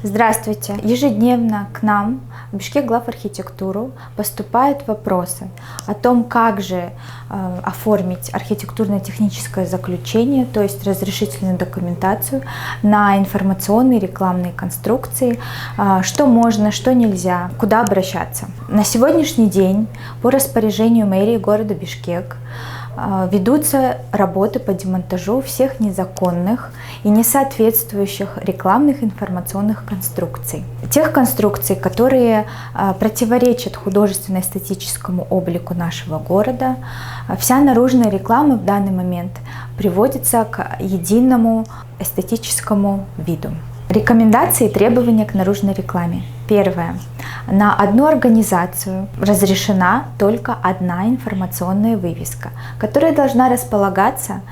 Здравствуйте! Ежедневно к нам в Бишкек-Главархитектуру поступают вопросы о том, как же оформить архитектурно-техническое заключение, то есть разрешительную документацию на информационные рекламные конструкции, что можно, что нельзя, куда обращаться. На сегодняшний день по распоряжению мэрии города Бишкек ведутся работы по демонтажу всех незаконных и несоответствующих рекламных информационных конструкций. Тех конструкций, которые противоречат художественно-эстетическому облику нашего города. Вся наружная реклама в данный момент приводится к единому эстетическому виду. Рекомендации и требования к наружной рекламе. Первое. На одну организацию разрешена только одна информационная вывеска, которая должна располагаться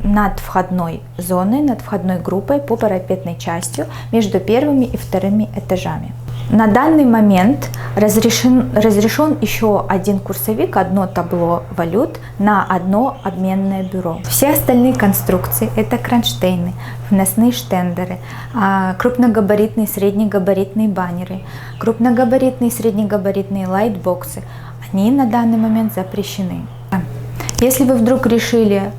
над входной зоной, над входной группой по парапетной частью между первыми и вторыми этажами. На данный момент разрешен еще один курсовик, одно табло валют на одно обменное бюро. Все остальные конструкции — это кронштейны, вносные штендеры, крупногабаритные, среднегабаритные баннеры, крупногабаритные, среднегабаритные лайтбоксы. Они на данный момент запрещены. Если вы вдруг решили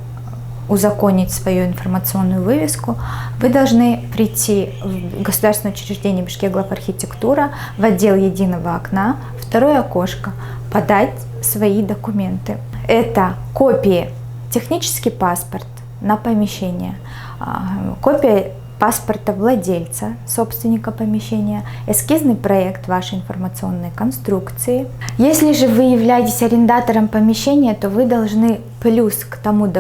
узаконить свою информационную вывеску, вы должны прийти в государственное учреждение Бишкек-Главархитектура, в отдел единого окна, второе окошко, подать свои документы. Это копии, технический паспорт на помещение, копия паспорта владельца, собственника помещения, эскизный проект вашей информационной конструкции. Если же вы являетесь арендатором помещения, то вы должны плюс к тому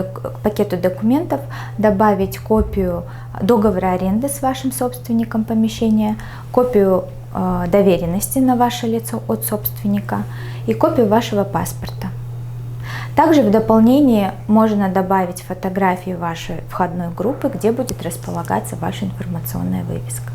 пакету документов добавить копию договора аренды с вашим собственником помещения, копию доверенности на ваше лицо от собственника и копию вашего паспорта. Также в дополнение можно добавить фотографии вашей входной группы, где будет располагаться ваша информационная вывеска.